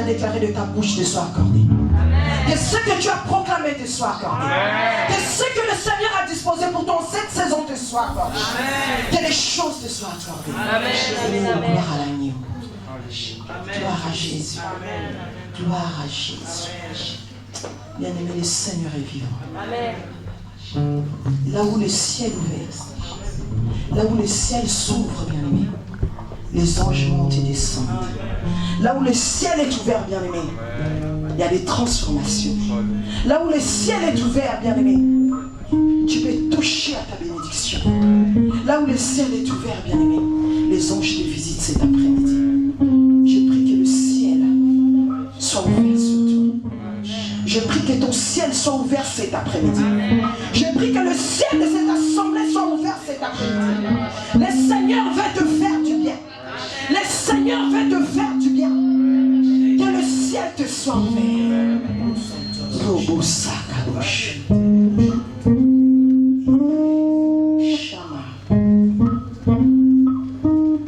Déclaré de ta bouche te soit accordé. Que ce que tu as proclamé te soit accordé. Que ce que le Seigneur a disposé pour toi en cette saison te soit accordé. Que les choses te soient accordées. Gloire à l'agneau. Gloire à Jésus. Gloire à Jésus. Bien-aimé, le Seigneur est vivant. Là où le ciel est ouvert, là où le ciel s'ouvre, bien-aimé, les anges montent et descendent. Là où le ciel est ouvert, bien-aimé, il y a des transformations. Là où le ciel est ouvert, bien-aimé, tu peux toucher à ta bénédiction. Là où le ciel est ouvert, bien-aimé, les anges te visitent cet après-midi. Je prie que le ciel soit ouvert sur toi. Je prie que ton ciel soit ouvert cet après-midi. Je prie que le ciel de cette assemblée soit ouvert cet après-midi. Le Seigneur veut te faire du bien. Le Seigneur veut te faire du bien. Que le ciel te soit ouvert. Robo Sakadosh. Shama.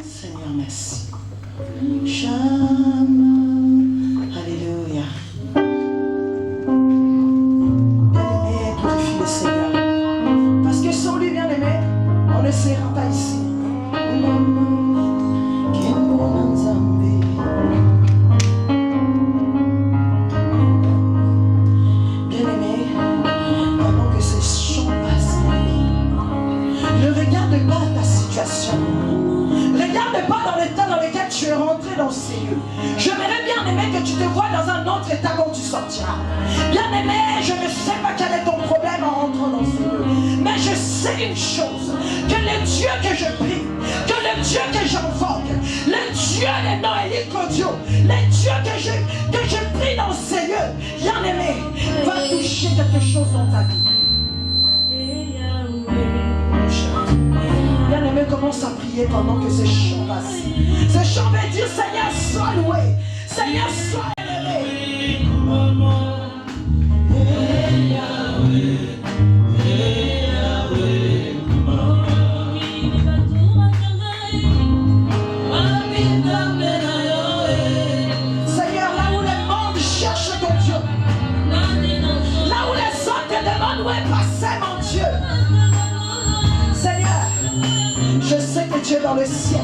Seigneur, merci. Shama. Alléluia. Bien-aimé, glorifie le Seigneur. Parce que sans lui, bien-aimé, on ne sera pas ici. dans ces lieux. J'aimerais bien aimer que tu te vois dans un autre état quand tu sortiras. Bien aimé, je ne sais pas quel est ton problème en rentrant dans ces lieux. Mais je sais une chose, que le Dieu que je prie, que le Dieu que j'invoque, le Dieu des Noélie Kodio, le Dieu que je prie dans ces lieux, bien aimé, va toucher quelque chose dans ta vie. Bien aimé, commence à prier pendant que ce chant passe. Ce chant veut dire Seigneur, sois loué. Seigneur, sois élevé. Seigneur, là où le monde cherche ton Dieu, là où les hommes te demandent où est passé mon Dieu, Seigneur, je sais que tu es dans le ciel.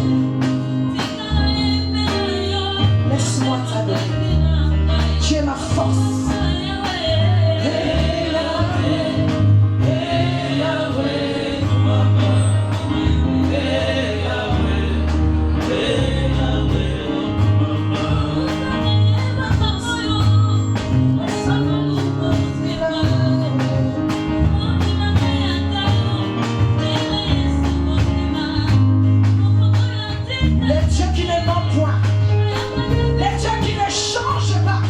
Laisse-moi t'adorer. Tu es ma force. Le Dieu qui ne ment point, le Dieu qui ne change pas,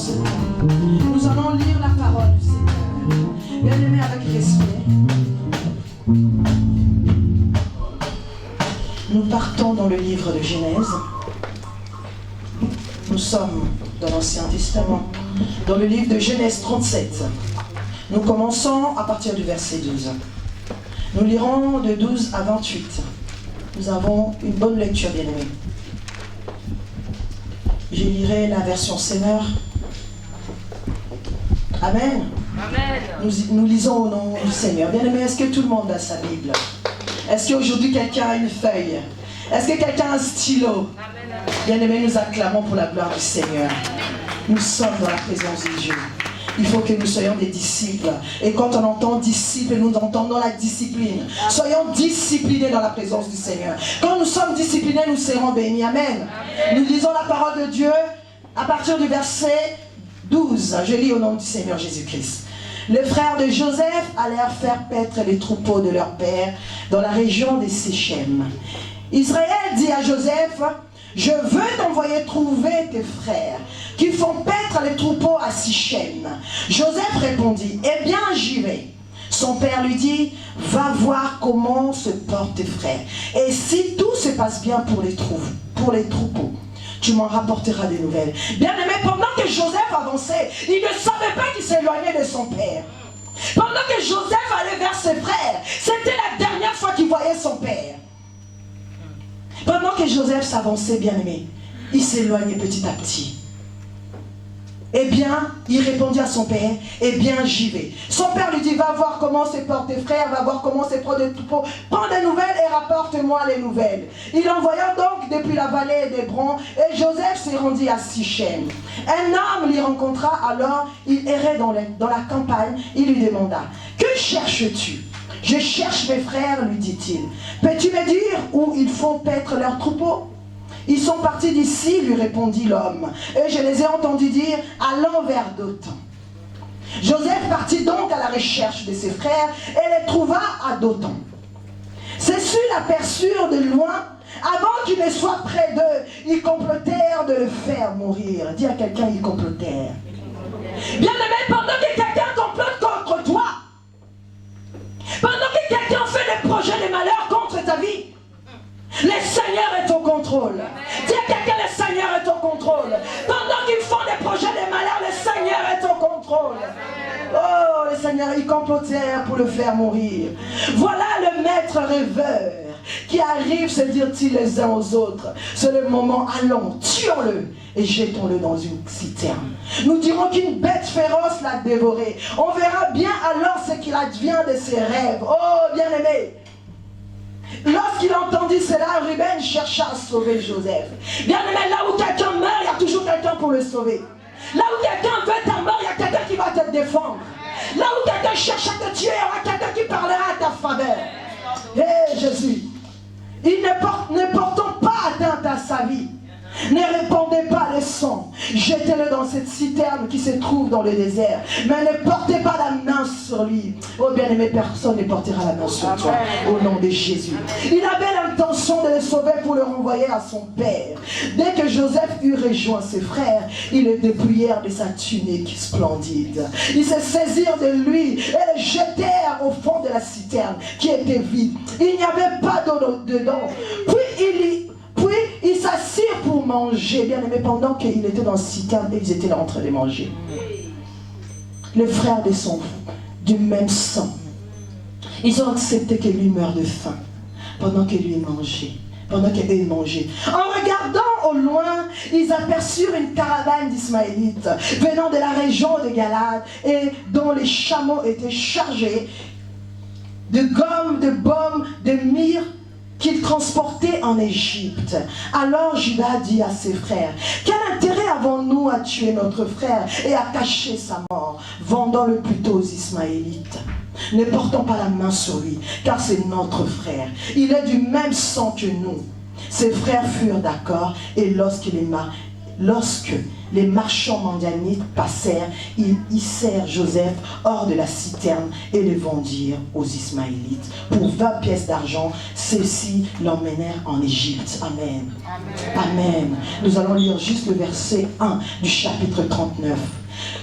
Seigneur. Nous allons lire la parole du Seigneur. Bien-aimés, avec respect, nous partons dans le livre de Genèse. Nous sommes dans l'Ancien Testament, dans le livre de Genèse 37. Nous commençons à partir du verset 12. Nous lirons de 12 à 28. Nous avons une bonne lecture, bien-aimés. Je lirai la version Seigneur. Amen. Amen. Nous lisons au nom du Seigneur. Bien-aimés, est-ce que tout le monde a sa Bible? Est-ce qu'aujourd'hui quelqu'un a une feuille? Est-ce que quelqu'un a un stylo? Bien-aimés, nous acclamons pour la gloire du Seigneur. Nous sommes dans la présence de Dieu. Il faut que nous soyons des disciples. Et quand on entend disciples, nous entendons la discipline. Soyons disciplinés dans la présence du Seigneur. Quand nous sommes disciplinés, nous serons bénis. Amen. Nous lisons la parole de Dieu à partir du verset 12. Je lis au nom du Seigneur Jésus-Christ. Les frères de Joseph allèrent faire paître les troupeaux de leur père dans la région des Séchem. Israël dit à Joseph: je veux t'envoyer trouver tes frères qui font paître les troupeaux à Sichem. Joseph répondit: eh bien, j'y vais. Son père lui dit: va voir comment se portent tes frères. Et si tout se passe bien pour les troupeaux, tu m'en rapporteras des nouvelles. Bien aimé, pendant que Joseph avançait, il ne savait pas qu'il s'éloignait de son père. Pendant que Joseph allait vers ses frères, c'était la dernière fois qu'il voyait son père. Pendant que Joseph s'avançait, bien-aimé, il s'éloignait petit à petit. Eh bien, il répondit à son père: eh bien, j'y vais. Son père lui dit: va voir comment se portent tes frères, va voir comment se portent tes troupeaux. Prends des nouvelles et rapporte-moi les nouvelles. Il envoya donc depuis la vallée d'Hébron, et Joseph s'est rendu à Sichem. Un homme l'y rencontra, alors il errait dans la campagne. Il lui demanda: que cherches-tu? Je cherche mes frères, lui dit-il. Peux-tu me dire où ils font paître leurs troupeaux? Ils sont partis d'ici, lui répondit l'homme, et je les ai entendus dire: allons vers Dothan. Joseph partit donc à la recherche de ses frères et les trouva à Dothan. Ceux-ci l'aperçurent de loin. Avant qu'il ne soit près d'eux, ils complotèrent de le faire mourir. Dis à quelqu'un: ils complotèrent. Bien-aimé, pendant que quelqu'un complote contre toi, pendant que quelqu'un fait des projets de malheur contre ta vie, le Seigneur est au contrôle. Dis à quelqu'un: le Seigneur est au contrôle. Pendant qu'ils font des projets de malheur, le Seigneur est au contrôle. Oh, le Seigneur, ils complotèrent pour le faire mourir. Voilà le maître rêveur qui arrive, se dire-t-il les uns aux autres: c'est le moment, allons, tuons-le et jetons-le dans une citerne. Nous dirons qu'une bête féroce l'a dévoré. On verra bien alors ce qu'il advient de ses rêves. Oh, bien-aimé, lorsqu'il entendit cela, Ruben chercha à sauver Joseph. Bien-aimé, là où quelqu'un meurt, il y a toujours quelqu'un pour le sauver. Là où quelqu'un veut ta mort, il y a quelqu'un qui va te défendre. Là où quelqu'un cherche à te tuer, il y aura quelqu'un qui parlera à ta faveur. Hé, Jésus, ne portons pas atteinte à sa vie. Ne répandez pas le sang. Jetez-le dans cette citerne qui se trouve dans le désert. Mais ne portez pas la main sur lui. Oh bien-aimé, personne ne portera la main sur toi. Au nom de Jésus. Il avait l'intention de le sauver pour le renvoyer à son père. Dès que Joseph eut rejoint ses frères, ils le dépouillèrent de sa tunique splendide. Ils se saisirent de lui et le jetèrent au fond de la citerne qui était vide. Il n'y avait pas d'eau dedans. Puis ils s'assirent pour manger, bien aimé, pendant qu'ils étaient dans le citerne et ils étaient en train de manger. Les frères de son du même sang, ils ont accepté que lui meure de faim pendant que lui mangeait. Pendant qu'ils mangeaient. En regardant au loin, ils aperçurent une caravane d'Ismaélites venant de la région de Galade et dont les chameaux étaient chargés de gomme, de baume, de myrrhe qu'il transportait en Égypte. Alors Judas dit à ses frères: quel intérêt avons-nous à tuer notre frère et à cacher sa mort? Vendons-le plutôt aux Ismaélites. Ne portons pas la main sur lui, car c'est notre frère. Il est du même sang que nous. Ses frères furent d'accord, et lorsque les marchands mandianites passèrent, ils hissèrent Joseph hors de la citerne et le vendirent aux Ismaélites. Pour 20 pièces d'argent, ceux-ci l'emmenèrent en Égypte. Amen. Amen. Nous allons lire juste le verset 1 du chapitre 39.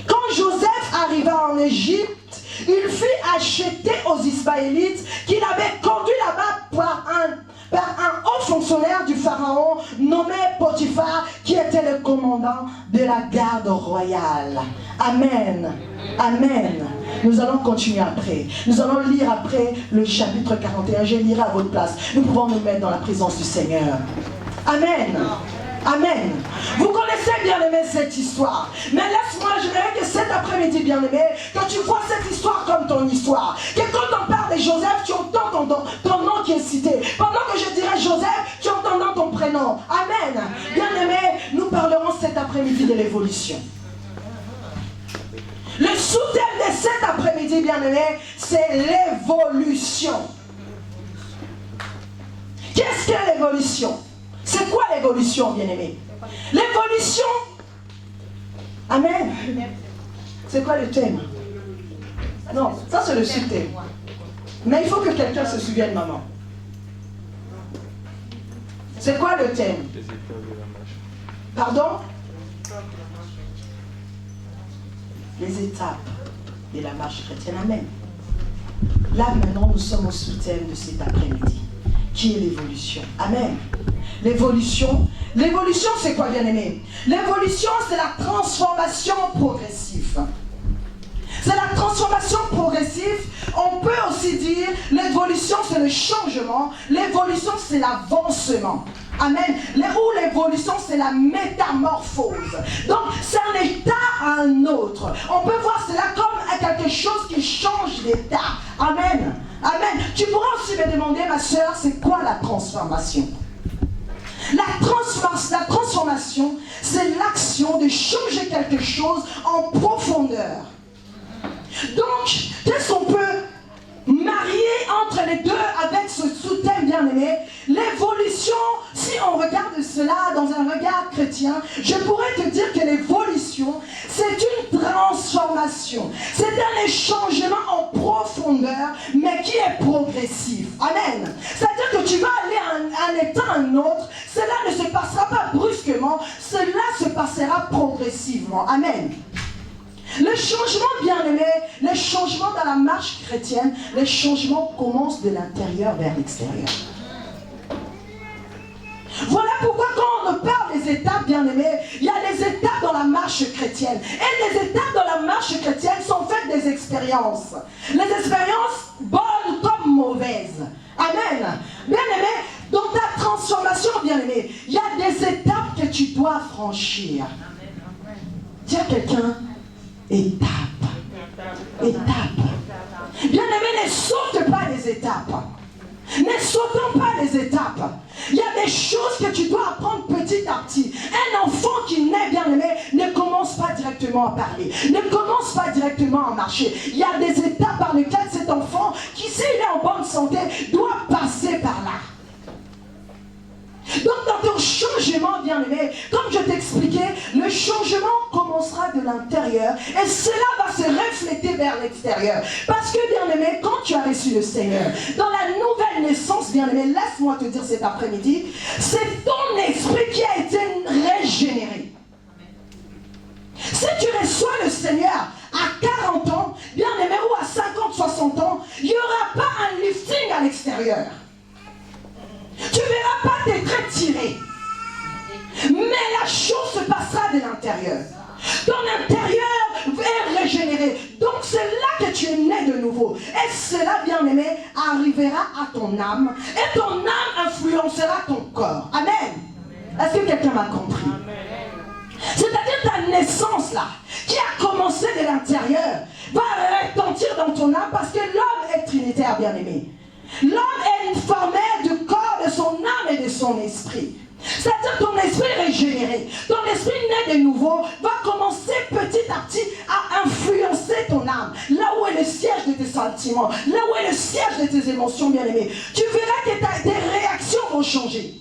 Quand Joseph arriva en Égypte, il fut acheté aux Ismaélites qu'il avait conduit là-bas par un haut fonctionnaire du Pharaon nommé Potiphar, qui était le commandant de la garde royale. Amen. Amen. Nous allons continuer après. Nous allons lire après le chapitre 41. Je lirai à votre place. Nous pouvons nous mettre dans la présence du Seigneur. Amen. Amen. Vous connaissez, bien-aimé, cette histoire. Mais laisse-moi, je dirais que cet après-midi, bien-aimé, quand tu vois cette histoire comme ton histoire, que quand on parle de Joseph, tu entends ton nom qui est cité. Pendant que je dirais Joseph, tu entends ton prénom. Amen. Bien-aimé, nous parlerons cet après-midi de l'évolution. Le sous-thème de cet après-midi, bien-aimé, c'est l'évolution. Qu'est-ce que l'évolution? C'est quoi l'évolution, bien-aimé? L'évolution, amen. C'est quoi le thème? Non, ça c'est le sous-thème. Mais il faut que quelqu'un se souvienne, maman. C'est quoi le thème? Pardon? Les étapes de la marche chrétienne. Amen. Là maintenant, nous sommes au sous-thème de cet après-midi, qui est l'évolution. Amen. L'évolution. L'évolution, c'est quoi, bien-aimé? L'évolution, c'est la transformation progressive. C'est la transformation progressive. On peut aussi dire l'évolution, c'est le changement. L'évolution, c'est l'avancement. Amen. Ou l'évolution, c'est la métamorphose. Donc, c'est un état à un autre. On peut voir cela comme quelque chose qui change d'état. Amen. Amen. Tu pourras aussi me demander, ma soeur, c'est quoi la transformation? La transformation, c'est l'action de changer quelque chose en profondeur. Donc, qu'est-ce qu'on peut marier entre les deux avec ce sous-thème bien-aimé? L'évolution, si on regarde cela dans un regard chrétien, je pourrais te dire que l'évolution, c'est une transformation. C'est un changement en profondeur, mais qui est progressif. Amen. C'est-à-dire que tu vas aller d'un état à un autre, cela ne se passera pas brusquement, cela se passera progressivement. Amen. Le changement, bien-aimé, les changements dans la marche chrétienne, les changements commencent de l'intérieur vers l'extérieur. Voilà pourquoi quand on parle des étapes, bien-aimés, il y a des étapes dans la marche chrétienne. Et les étapes dans la marche chrétienne sont faites des expériences. Les expériences bonnes comme mauvaises. Amen. Bien-aimé, dans ta transformation, bien-aimé, il y a des étapes que tu dois franchir. Dis à quelqu'un, étape. Étape. Bien-aimé, ne saute pas les étapes. Ne sautons pas les étapes. Il y a des choses que tu dois apprendre petit à petit. Un enfant qui naît, bien-aimé, ne commence pas directement à parler. Ne commence pas directement à marcher. Il y a des étapes par lesquelles cet enfant, qui s'il est en bonne santé, doit passer par là. Donc dans ton changement, bien-aimé, comme je t'expliquais, le changement commencera de l'intérieur et cela va se refléter vers l'extérieur. Parce que, bien-aimé, quand tu as reçu le Seigneur, dans la nouvelle naissance, bien-aimé, laisse-moi te dire cet après-midi, c'est ton esprit qui a été régénéré. Si tu reçois le Seigneur à 40 ans, bien-aimé, ou à 50, 60 ans, il n'y aura pas un lifting à l'extérieur. Tu ne verras pas tes traits tirés. Mais la chose se passera de l'intérieur. Ton intérieur est régénéré. Donc c'est là que tu es né de nouveau. Et cela, bien-aimé, arrivera à ton âme. Et ton âme influencera ton corps. Amen. Est-ce que quelqu'un m'a compris? C'est-à-dire ta naissance là, qui a commencé de l'intérieur, va retentir dans ton âme parce que l'homme est trinitaire, bien-aimé. L'homme est une formelle du corps de son âme et de son esprit. C'est-à-dire ton esprit régénéré, ton esprit né de nouveau va commencer petit à petit à influencer ton âme. Là où est le siège de tes sentiments, là où est le siège de tes émotions, bien-aimées, tu verras que tes réactions vont changer.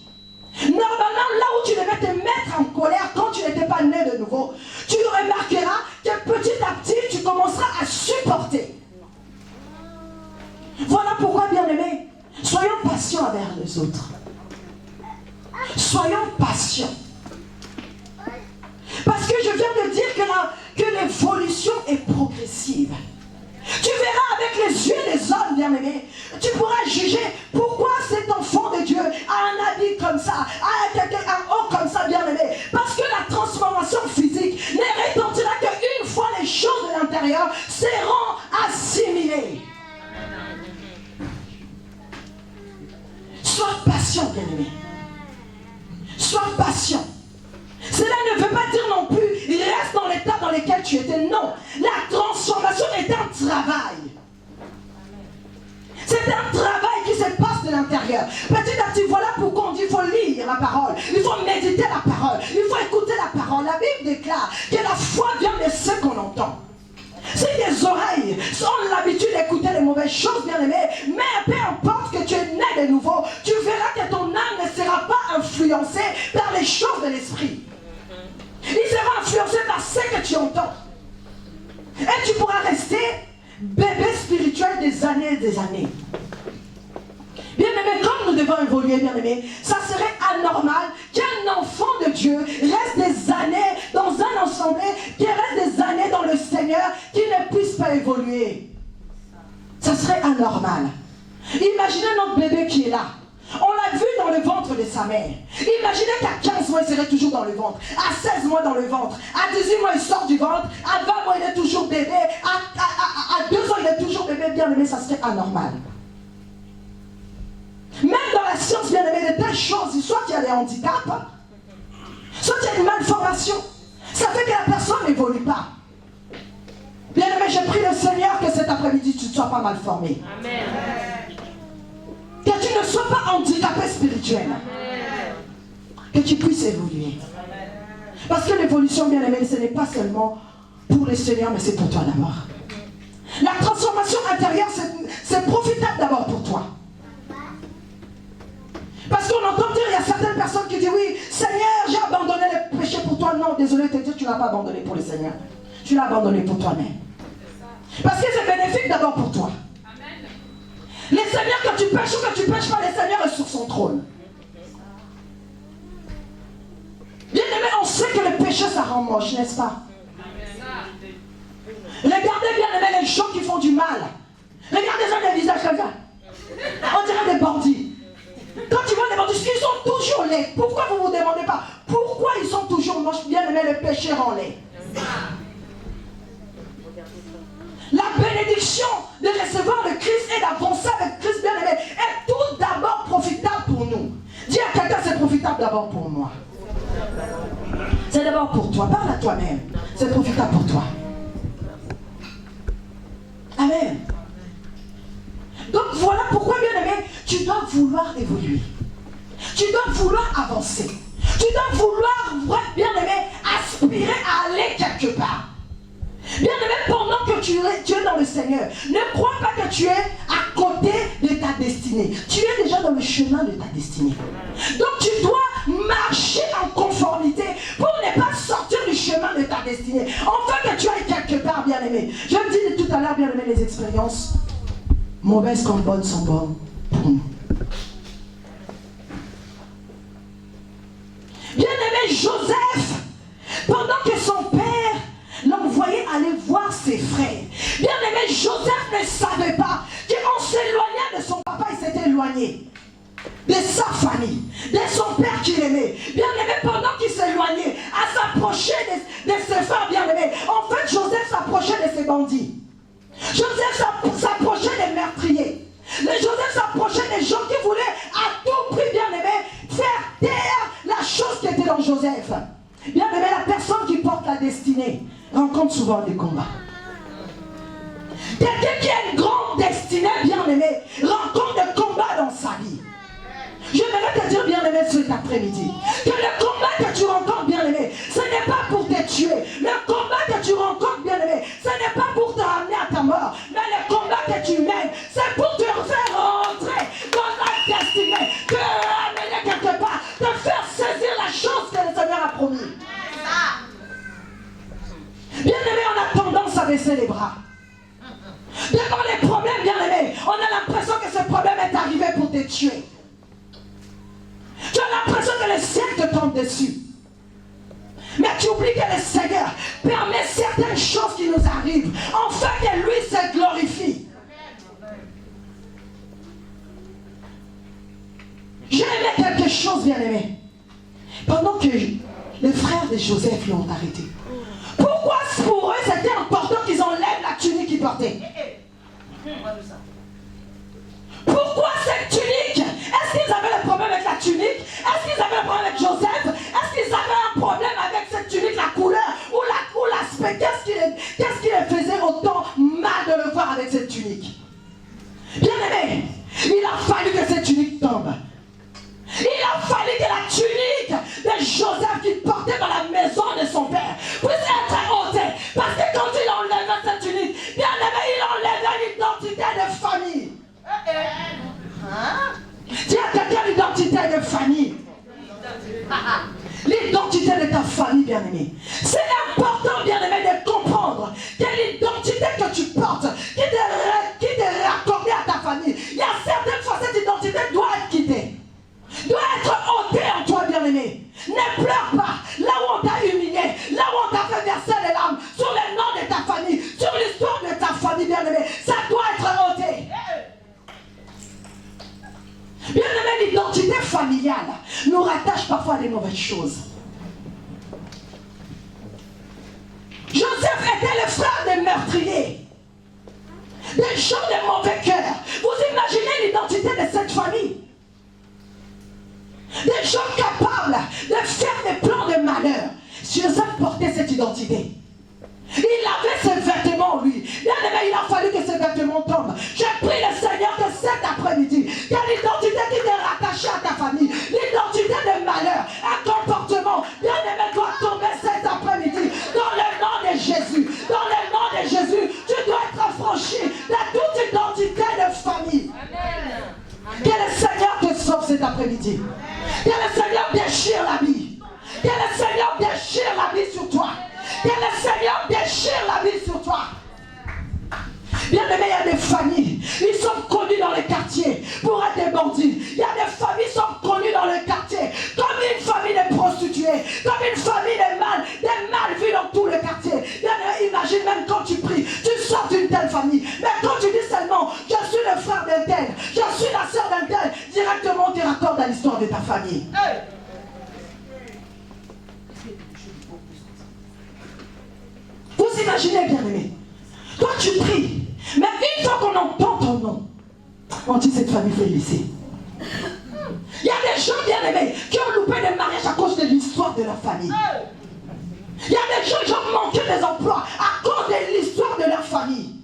Normalement, là où tu devais te mettre en colère quand tu n'étais pas né de nouveau, tu remarqueras que petit à petit, tu commenceras à supporter. Voilà pourquoi, bien-aimés, soyons patients envers les autres. Soyons patients. Parce que je viens de dire que l'évolution est progressive. Tu verras avec les yeux des hommes, bien-aimés. Tu pourras juger pourquoi cet enfant de Dieu a un habit comme ça, a un haut comme ça, bien-aimé. Parce que la transformation physique ne retentira qu'une fois les choses de l'intérieur seront assimilées. Sois patient, bien-aimé. Sois patient. Cela ne veut pas dire non plus, reste dans l'état dans lequel tu étais. Non, la transformation est un travail. C'est un travail qui se passe de l'intérieur. Petit à petit, voilà pourquoi on dit qu'il faut lire la parole. Il faut méditer la parole. Il faut écouter la parole. La Bible déclare que la foi vient de ce qu'on entend. Si tes oreilles ont l'habitude d'écouter les mauvaises choses, bien aimées, mais peu importe que tu es né de nouveau, tu verras que ton âme ne sera pas influencée par les choses de l'esprit. Il sera influencé par ce que tu entends. Et tu pourras rester bébé spirituel des années et des années. Bien aimé, comme nous devons évoluer, bien aimé, ça serait anormal qu'un enfant de Dieu reste des années dans un ensemble, qui reste des années dans le Seigneur, qui ne puisse pas évoluer. Ça serait anormal. Imaginez notre bébé qui est là. On l'a vu dans le ventre de sa mère. Imaginez qu'à 15 mois, il serait toujours dans le ventre. À 16 mois, dans le ventre. À 18 mois, il sort du ventre. À 20 mois, il est toujours bébé. À 2 ans, il est toujours bébé. Bien aimé, ça serait anormal. Même dans la science, bien aimé, de telles choses, soit il y a des handicaps, soit il y a une malformation. Ça fait que la personne n'évolue pas. Bien aimé, je prie le Seigneur que cet après-midi, tu ne sois pas mal formé. Amen. Que tu ne sois pas handicapé spirituel. Que tu puisses évoluer. Parce que l'évolution, bien aimé, ce n'est pas seulement pour le Seigneur, mais c'est pour toi d'abord. La transformation intérieure, c'est profitable d'abord pour toi. Parce qu'on entend dire, il y a certaines personnes qui disent, oui, Seigneur, j'ai abandonné le péché pour toi. Non, désolé de te dire, tu ne l'as pas abandonné pour le Seigneur. Tu l'as abandonné pour toi-même. Parce que c'est bénéfique d'abord pour toi. Les seigneurs, que tu pêches ou que tu pêches pas, le Seigneur est sur son trône. Bien aimé, on sait que le péché, ça rend moche, n'est-ce pas? Regardez bien aimé les gens qui font du mal. Regardez les visages comme ça. On dirait des bandits. Quand tu vois les bandits, ils sont toujours laids. Pourquoi vous ne vous demandez pas pourquoi ils sont toujours moches? Bien aimé, le péché rend laid. La bénédiction de recevoir le Christ et d'avancer avec Christ, bien aimé, est tout d'abord profitable pour nous. Dis à quelqu'un, c'est profitable d'abord pour moi. C'est d'abord pour toi. Parle à toi-même. C'est profitable pour toi. Amen. Donc voilà pourquoi, bien aimé, tu dois vouloir évoluer. Tu dois vouloir avancer. Tu dois vouloir, bien aimé, aspirer à aller quelque part. Bien aimé, pendant que tu es dans le Seigneur, ne crois pas que tu es à côté de ta destinée. Tu es déjà dans le chemin de ta destinée. Donc tu dois marcher en conformité pour ne pas sortir du chemin de ta destinée. Enfin que tu ailles quelque part, bien aimé. Je me disais tout à l'heure, bien aimé, les expériences mauvaises comme bonnes sont bonnes pour nous. Bien aimé Joseph, pendant que son père l'envoyait aller voir ses frères. Bien aimé, Joseph ne savait pas qu'en s'éloignant de son papa, il s'était éloigné de sa famille, de son père qu'il aimait. Bien aimé, pendant qu'il s'éloignait, à s'approcher de ses frères bien aimés. En fait, Joseph s'approchait de ses bandits. Joseph s'approchait des meurtriers. Joseph s'approchait des gens qui voulaient à tout prix, bien aimé, faire taire la chose qui était dans Joseph. Bien aimé, la personne qui porte la destinée rencontre souvent des combats. Quelqu'un qui a une grande destinée, bien aimé, rencontre des combats dans sa vie. Je voudrais te dire, bien aimé, cet après-midi, que le combat que tu rencontres, bien aimé, ce n'est pas pour te tuer. Le combat que tu rencontres, bien aimé, ce n'est pas pour te ramener à ta mort. Mais le combat que tu mènes, c'est pour te faire rentrer dans la destinée, te ramener quelque part, te faire saisir la chose que le Seigneur a promis. baisser les bras. Devant les problèmes, bien-aimés, on a l'impression que ce problème est arrivé pour te tuer. Tu as l'impression que le ciel te tombe dessus. Mais tu oublies que le Seigneur permet certaines choses qui nous arrivent, afin que lui se glorifie. J'ai aimé quelque chose, bien-aimé. Pendant que les frères de Joseph l'ont arrêté. Pourquoi pour eux c'était important qu'ils enlèvent la tunique qu'ils portaient? Pourquoi cette tunique? Est-ce qu'ils avaient le problème avec la tunique? Est-ce qu'ils avaient le problème avec Joseph? Est-ce qu'ils avaient un problème avec cette tunique, la couleur ou l'aspect? Qu'est-ce qui les faisait autant mal de le voir avec cette tunique? Bien-aimé, il a fallu que cette tunique tombe. Il a fallu que la tunique de Joseph qu'il portait dans la maison de son père puisse être ôtée. Parce que quand il enlevait cette tunique, bien aimé, il enlevait l'identité de famille. Dis à quelqu'un l'identité de famille. L'identité de ta famille, bien-aimé. C'est important, bien-aimé, de comprendre que l'identité que tu portes, qui est raccordée à ta famille, il y a certaines fois cette identité doit être quittée. Doit être ôté en toi, bien-aimé. Ne pleure pas là où on t'a humilié, là où on t'a fait verser les larmes, sur le nom de ta famille, sur l'histoire de ta famille, bien-aimé. Ça doit être ôté. Bien-aimé, l'identité familiale nous rattache parfois à des mauvaises choses. Joseph était le frère des meurtriers, des gens de mauvais cœur. Vous imaginez l'identité de cette famille? Des gens capables de faire des plans de malheur. Joseph portait cette identité. Il avait ses vêtements, lui. Bien aimé, il a fallu que ses vêtements tombent. Je prie le Seigneur que cet après-midi, que l'identité qui t'est rattachée à ta famille, l'identité de malheur, un comportement, bien aimé, doit tomber cet après-midi. Dans le nom de Jésus. Dans le nom de Jésus, tu dois être affranchi de toute identité de famille. Amen. Que le Seigneur te sauve cet après-midi. Que le Seigneur déchire l'habit. Que le Seigneur déchire l'habit sur toi. Que le Seigneur déchire l'habit sur toi. Bien aimé, il y a des familles, ils sont connus dans les quartiers pour être des bandits. Il y a des familles qui sont connues dans le quartier comme une famille de prostituées, comme une famille de mal vus dans tout le quartier. Bien aimé, imagine même quand tu pries, tu sors d'une telle famille. Mais quand tu dis seulement, je suis le frère d'un tel, je suis la sœur d'un tel, directement tu raccordes à l'histoire de ta famille. Hey! Vous imaginez, bien aimé, toi tu pries, mais une fois qu'on entend ton nom, on dit cette famille fait lycée. Il y a des gens, bien aimés, qui ont loupé des mariages à cause de l'histoire de leur famille. Il y a des gens qui ont manqué des emplois à cause de l'histoire de leur famille.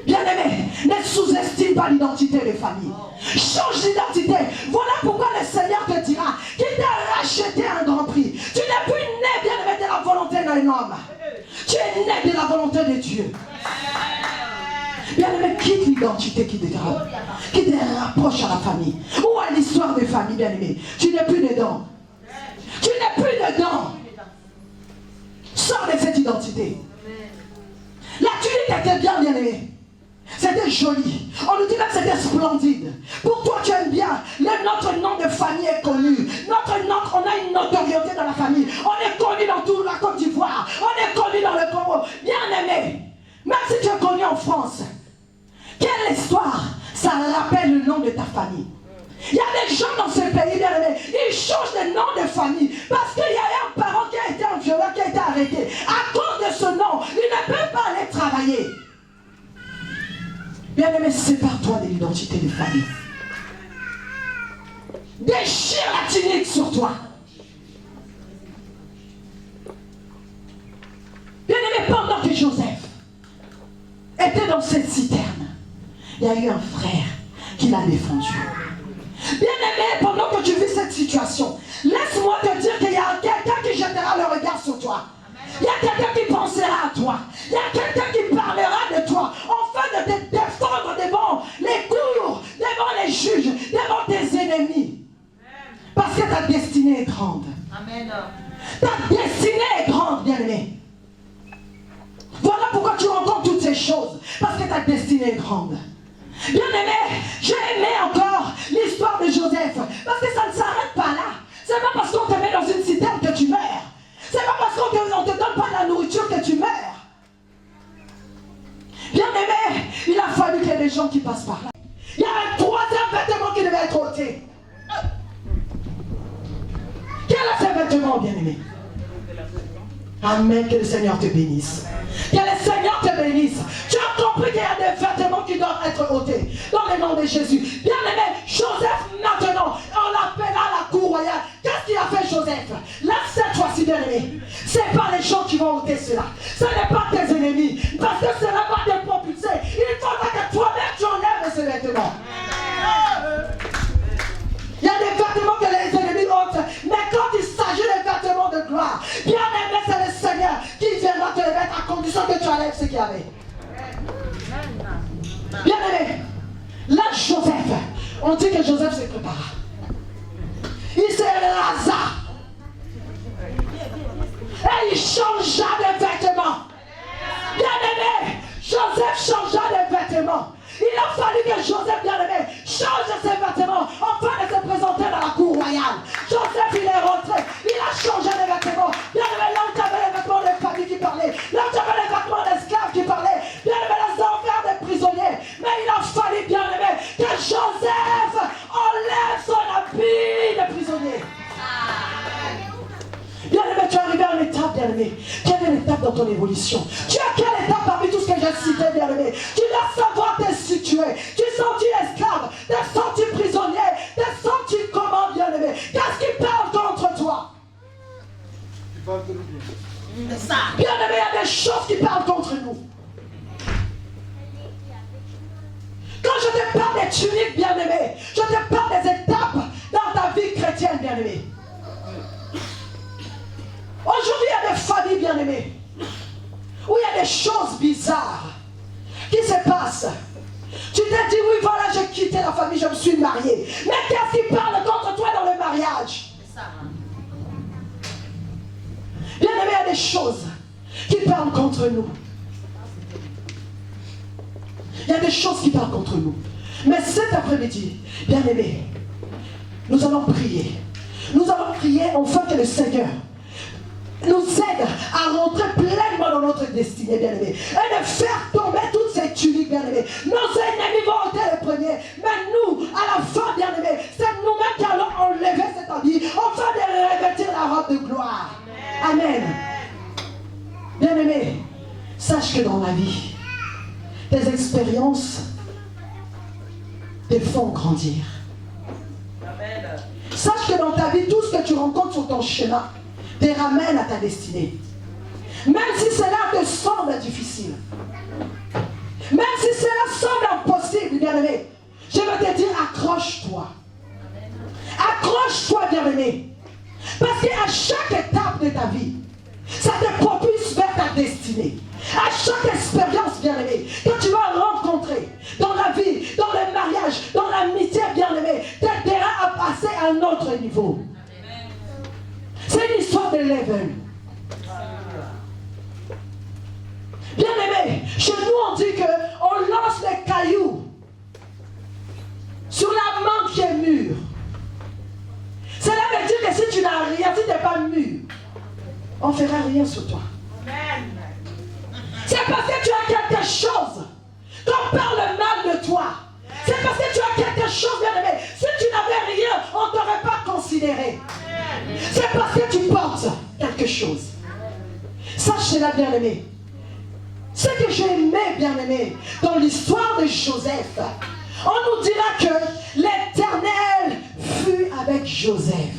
Bien aimé, ne sous-estime pas l'identité des familles. Change d'identité. Voilà pourquoi le Seigneur te dira qu'il t'a racheté un grand prix. Tu n'es plus né, bien aimé, de la volonté d'un homme. Tu es né de la volonté de Dieu. Bien aimé, quitte l'identité qui te rapproche à la famille ou à l'histoire des familles, bien aimé. Tu n'es plus dedans. Tu n'es plus dedans. Sors de cette identité. La tunique était bien, bien aimée. C'était joli. On nous dit même que c'était splendide. Pour toi, tu aimes bien. Notre nom de famille est connu. On a une notoriété dans la famille. On est connu dans toute la Côte d'Ivoire. On est connu dans le Congo. Bien aimé. Même si tu es connu en France. Quelle histoire ça rappelle le nom de ta famille. Il y a des gens dans ce pays, bien aimé, ils changent de nom de famille parce qu'il y a un parent qui a été un violeur, qui a été arrêté. À cause de ce nom, il ne peut pas aller travailler. Bien aimé, sépare-toi de l'identité de famille. Déchire la tunique sur toi. Bien aimé, pendant que Joseph était dans cette citerne, il y a eu un frère qui l'a défendu. Bien aimé, pendant que tu vis cette situation, laisse-moi te dire qu'il y a quelqu'un qui jettera le regard sur toi. Il y a quelqu'un qui pensera à toi. Il y a quelqu'un qui parlera de toi afin de te défendre devant les cours, devant les juges, devant tes ennemis. Parce que ta destinée est grande. Amen. Ta destinée est grande, bien aimé. Voilà que ta destinée est grande. Bien-aimé, j'ai aimé encore l'histoire de Joseph. Parce que ça ne s'arrête pas là. C'est pas parce qu'on te met dans une citerne que tu meurs. C'est pas parce qu'on ne te donne pas de la nourriture que tu meurs. Bien-aimé, il a fallu qu'il y ait des gens qui passent par là. Il y a un troisième vêtement qui devait être ôté. Quel est ce vêtement, bien-aimé? Amen, que le Seigneur te bénisse. Que le Seigneur te bénisse. Tu as compris qu'il y a des vêtements qui doivent être ôtés dans le nom de Jésus. Bien-aimé, Joseph, maintenant, on l'appelle à la cour royale. Qu'est-ce qu'il a fait, Joseph? Là, cette fois-ci, bien-aimé, ce n'est pas les gens qui vont ôter cela. Ce n'est pas tes ennemis. Parce que cela va te propulser. Il faudra que toi-même tu enlèves ces vêtements. Il y a des vêtements que les ennemis ôtent. Mais quand il s'agit des vêtements de gloire, bien-aimé, c'est le Seigneur qui viendra te les mettre à condition que tu enlèves ce qu'il y avait. Bien-aimé, là, Joseph, on dit que Joseph se prépara. Il se rasa. Et il changea de vêtements. Bien-aimé, Joseph changea de vêtements. Il a fallu que Joseph, bien-aimé, change ses vêtements afin de se présenter dans la cour royale. Joseph, il est rentré. Il a changé de vêtements. Bien-aimé, là où tu avais les vêtements de famille qui parlaient. Là où tu avais les vêtements d'esclaves qui parlaient. Bien-aimé, les enfants des prisonniers. Mais il a fallu, bien-aimé, que Joseph enlève son habit de prisonnier. Bien-aimé, tu es arrivé à une étape, bien-aimé. Quelle est l'étape dans ton évolution? Tu es à quelle étape parmi tout ce que j'ai cité, bien-aimé? Tu dois savoir te situer. Tu es senti esclave, tu es senti prisonnier, tu es senti comment, bien-aimé? Qu'est-ce qui parle contre toi? C'est ça. Bien-aimé, il y a des choses qui parlent contre nous. Quand je te parle des tuniques, bien-aimé, je te parle des étapes dans ta vie chrétienne, bien-aimé. Aujourd'hui, il y a des familles bien-aimées où il y a des choses bizarres qui se passent. Tu t'es dit, oui, voilà, j'ai quitté la famille, je me suis marié. Mais qu'est-ce qui parle contre toi dans le mariage? Bien-aimé, il y a des choses qui parlent contre nous. Il y a des choses qui parlent contre nous. Mais cet après-midi, bien-aimé, nous allons prier. Nous allons prier afin que le Seigneur nous aide à rentrer pleinement dans notre destinée, bien-aimé, et de faire tomber toutes ces tuniques, bien-aimé. Nos ennemis vont ôter les premiers, mais nous, à la fin, bien-aimé, c'est nous-mêmes qui allons enlever cet habit, afin de revêtir la robe de gloire. Amen. Bien-aimé, sache que dans la vie, tes expériences te font grandir. Amen. Sache que dans ta vie, tout ce que tu rencontres sur ton chemin te ramène à ta destinée. Même si cela te semble difficile, même si cela semble impossible, bien-aimé, je veux te dire, accroche-toi. Accroche-toi, bien-aimé. Parce qu'à chaque étape de ta vie, ça te propulse vers ta destinée. À chaque expérience, bien-aimé, que tu vas rencontrer dans la vie, dans le mariage, dans l'amitié, bien-aimé, t'aidera à passer à un autre niveau. C'est une histoire de level. Bien-aimé, chez nous on dit qu'on lance les cailloux sur la main qui est mûre. Cela veut dire que si tu n'as rien, si tu n'es pas mûr, on ne fera rien sur toi. C'est parce que tu as quelque chose qu'on parle mal de toi. C'est parce que tu as quelque chose, bien-aimé. Si tu n'avais rien, on ne t'aurait pas considéré. C'est parce que tu portes quelque chose. Sache cela, bien-aimé. Ce que j'ai aimé, bien-aimé, dans l'histoire de Joseph, on nous dira que l'Éternel fut avec Joseph.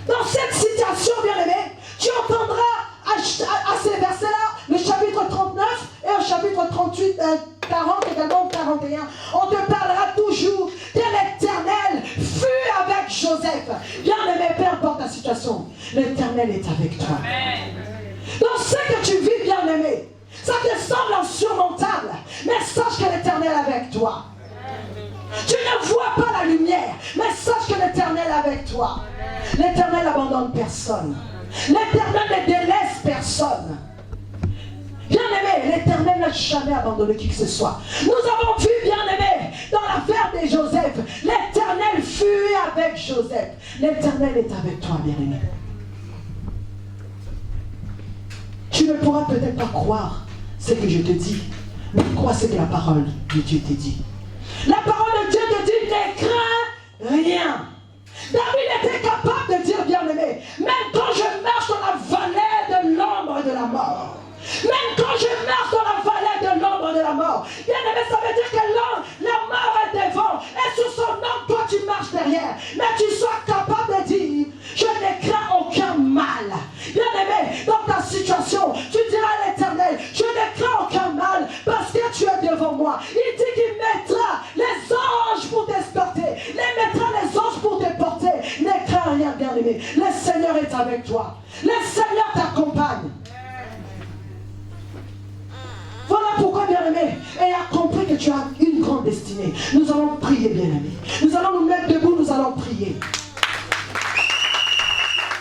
Dans cette situation, bien-aimé, tu entendras à ces versets-là, le chapitre 39 et au chapitre 38, 40 également 41, on te parlera toujours que l'Éternel fut avec Joseph. Bien-aimé, peu importe ta situation, l'Éternel est avec toi. Dans ce que tu vis, bien-aimé, ça te semble insurmontable, mais sache que l'Éternel est avec toi. Tu ne vois pas la lumière, mais sache que l'Éternel est avec toi. L'Éternel n'abandonne personne. L'Éternel ne délaisse personne. Bien-aimé, l'Éternel n'a jamais abandonné qui que ce soit. Nous avons vu, bien-aimés, dans l'affaire de Joseph, l'Éternel fut avec Joseph. L'Éternel est avec toi, bien-aimé. Tu ne pourras peut-être pas croire ce que je te dis, mais crois ce que la parole de Dieu te dit. La parole de Dieu te dit, ne crains rien. David était capable de dire, bien-aimé, même quand je marche dans la vallée de l'ombre de la mort, même quand je marche dans la vallée de l'ombre de la mort, bien-aimé, ça veut dire que la mort est devant, et sous son ombre, toi tu marches derrière, mais tu sois capable de dire, je ne crains aucun mal. Bien-aimé, dans ta situation, tu diras à l'Éternel, je ne crains aucun mal, parce que tu es devant moi. Il dit qu'il mettra les anges pour t'escorter, il mettra les anges pour te porter. Ne crains rien, bien-aimé. Le Seigneur est avec toi. Le Seigneur t'accompagne. Voilà pourquoi, bien-aimé, ayant compris que tu as une grande destinée, nous allons prier, bien-aimé. Nous allons nous mettre debout, nous allons prier.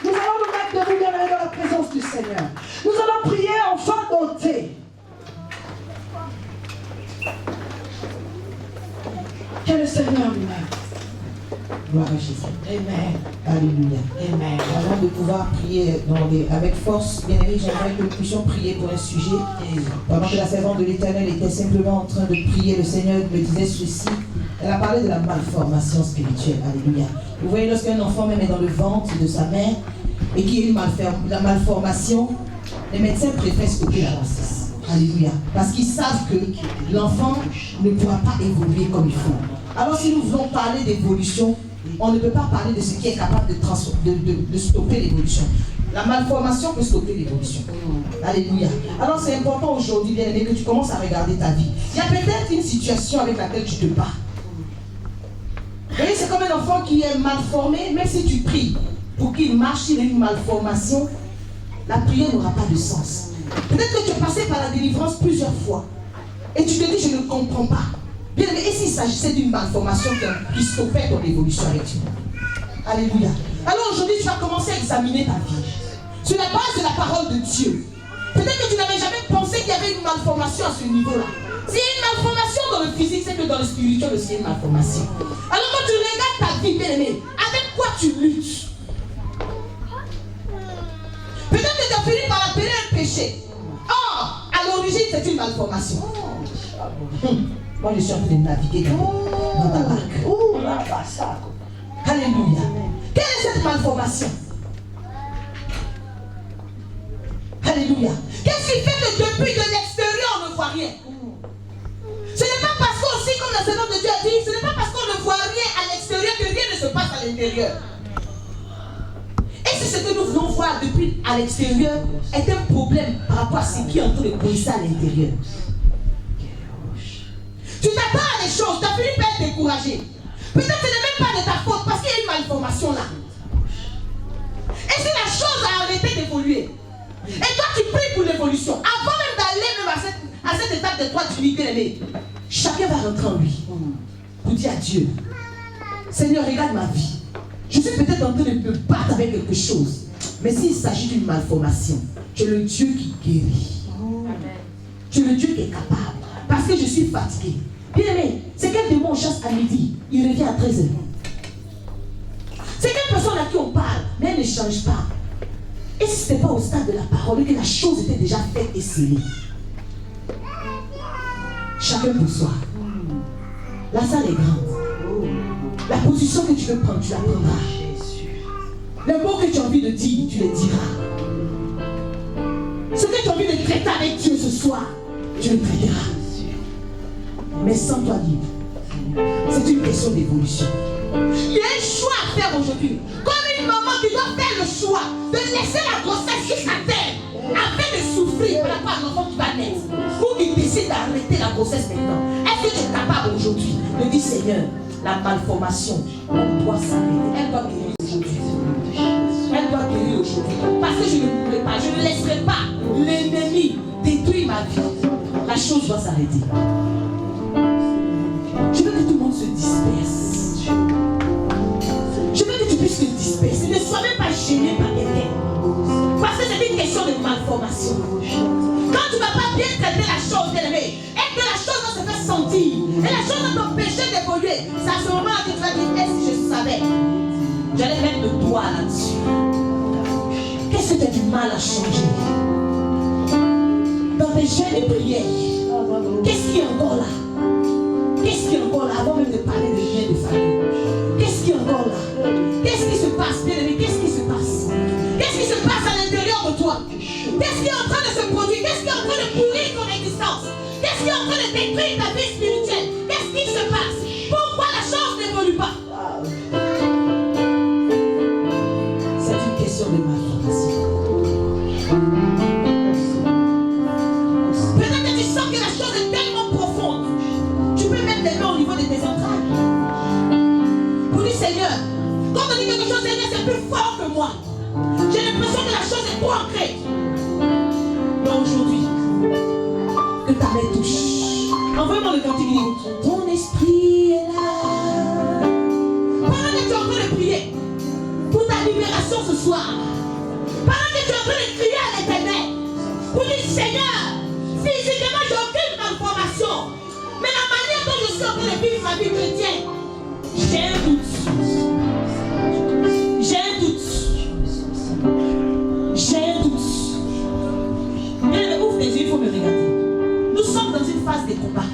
Nous allons nous mettre debout, bien-aimé, dans la présence du Seigneur. Nous allons prier enfin d'ôter. Que le Seigneur lui-même. Gloire à Jésus. Amen. Alléluia. Amen. Avant de pouvoir prier avec force, bien aimé, j'aimerais que nous puissions prier pour un sujet. Pendant que la servante de l'Éternel était simplement en train de prier, le Seigneur me disait ceci. Elle a parlé de la malformation spirituelle. Alléluia. Vous voyez, lorsqu'un enfant même est dans le ventre de sa mère et qu'il y a une malformation, les médecins préfèrent stopper la grossesse. Alléluia. Parce qu'ils savent que l'enfant ne pourra pas évoluer comme il faut. Alors si nous voulons parler d'évolution, on ne peut pas parler de ce qui est capable de stopper l'évolution. La malformation peut stopper l'évolution. Alléluia. Alors c'est important aujourd'hui, bien aimé, que tu commences à regarder ta vie. Il y a peut-être une situation avec laquelle tu te bats. Vous voyez, c'est comme un enfant qui est mal formé, même si tu pries pour qu'il marche, s'il a une malformation, la prière n'aura pas de sens. Peut-être que tu es passé par la délivrance plusieurs fois et tu te dis, je ne comprends pas. Bien aimé, et s'il s'agissait d'une malformation qui stoppait ton évolution avec Dieu? Alléluia. Alors aujourd'hui, tu vas commencer à examiner ta vie sur la base de la parole de Dieu. Peut-être que tu n'avais jamais pensé qu'il y avait une malformation à ce niveau-là. S'il y a une malformation dans le physique, c'est que dans le spirituel aussi, il y a une malformation. Alors quand tu regardes ta vie, bien aimé, avec quoi tu luttes? Peut-être que tu as fini par appeler un péché. Or, à l'origine, c'est une malformation. Moi, je suis en train de naviguer dans ta barque. Alléluia. Quelle est cette malformation? Alléluia. Qu'est-ce qui fait que depuis de l'extérieur, on ne voit rien? Ce n'est pas parce qu'aussi, comme la Seigneur de Dieu a dit, ce n'est pas parce qu'on ne voit rien à l'extérieur que rien ne se passe à l'intérieur. Et c'est ce que nous voulons voir depuis à l'extérieur est un problème par rapport à ce qui est en train de briser à l'intérieur. Tu t'attends à des choses, tu as fini par être découragé. Peut-être que ce n'est même pas de ta faute parce qu'il y a une malformation là. Et si la chose a arrêté d'évoluer, et toi tu pries pour l'évolution, avant même d'aller même à cette étape de toi, tu dis bien aimé, chacun va rentrer en lui pour dire à Dieu, Seigneur, regarde ma vie. Je suis peut-être en train de me battre avec quelque chose, mais s'il s'agit d'une malformation, tu es le Dieu qui guérit. Tu es le Dieu qui est capable. Parce que je suis fatigué. Bien aimé, c'est quel démon chasse à midi, il revient à 13h. C'est quelle personne à qui on parle, mais elle ne change pas. Et si ce n'était pas au stade de la parole, que la chose était déjà faite et scellée? Chacun pour soi. La salle est grande. La position que tu veux prendre, tu la prendras. Les mots que tu as envie de dire, tu les diras. Ce que tu as envie de traiter avec Dieu ce soir, tu le traiteras. Mais sans toi libre. C'est une question d'évolution. Il y a un choix à faire aujourd'hui. Comme une maman qui doit faire le choix de laisser la grossesse jusqu'à terre afin de souffrir par rapport à l'enfant qui va naître. Ou qui décide d'arrêter la grossesse maintenant. Est-ce que tu es capable aujourd'hui de dire Seigneur, la malformation, elle doit s'arrêter. Elle doit guérir aujourd'hui. Elle doit guérir aujourd'hui. Parce que je ne pourrai pas, je ne laisserai pas l'ennemi détruire ma vie. La chose doit s'arrêter. Je veux que tout le monde se disperse. Je veux que tu puisses te disperser. Ne sois même pas gêné par quelqu'un. Parce que c'est une question de malformation. Quand tu ne vas pas bien traiter la chose, bien aimé, J'allais mettre le doigt là-dessus. Qu'est-ce que tu as du mal à changer? Dans tes chaînes de prière, qu'est-ce qui est encore là? Qu'est-ce qui est encore là? Avant même de parler de lien de famille. Qu'est-ce qui est encore là? Qu'est-ce qui se passe, bien aimé? Qu'est-ce qui se passe? Qu'est-ce qui se passe à l'intérieur de toi? Qu'est-ce qui est en train de se produire? Qu'est-ce qui est en train de pourrir ton existence? Qu'est-ce qui est en train de détruire ta vie spirituelle? Qu'est-ce qui se passe? Pourquoi la chose n'évolue pas? C'est une question de malformation. Peut-être que tu sens que la chose est tellement profonde. Tu peux mettre les mains au niveau de tes entrailles. Pour dire Seigneur, quand on dit quelque chose, Seigneur, c'est plus fort que moi. J'ai l'impression que la chose est trop ancrée. Mais aujourd'hui, que ta main touche. Envoie-moi le cantique. Ton esprit est là. Pendant que tu es en train de prier pour ta libération ce soir, pendant que tu es en train de crier à l'Éternel, pour dire Seigneur, physiquement j'ai aucune malformation, mais la manière dont je suis en train de vivre ma vie chrétienne, j'ai un doute. J'ai un doute. J'ai un doute. Mais ouvre tes yeux, il faut me regarder. Nous sommes dans une phase de combat.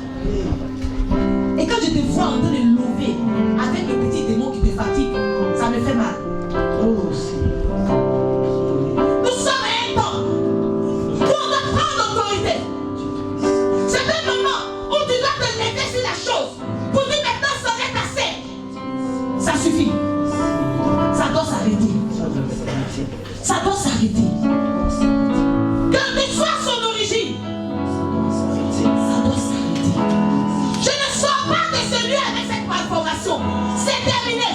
Et quand je te vois en train de lever avec le petit démon qui te fatigue, ça me fait mal. Nous sommes à un temps où on doit prendre l'autorité. C'est un moment où tu dois te lever sur la chose pour dire maintenant ça est assez. Ça suffit. Ça doit s'arrêter. Ça doit s'arrêter. Quelle que soit son origine, ça doit s'arrêter. Je ne sors pas de ce lieu avec cette malformation. C'est terminé.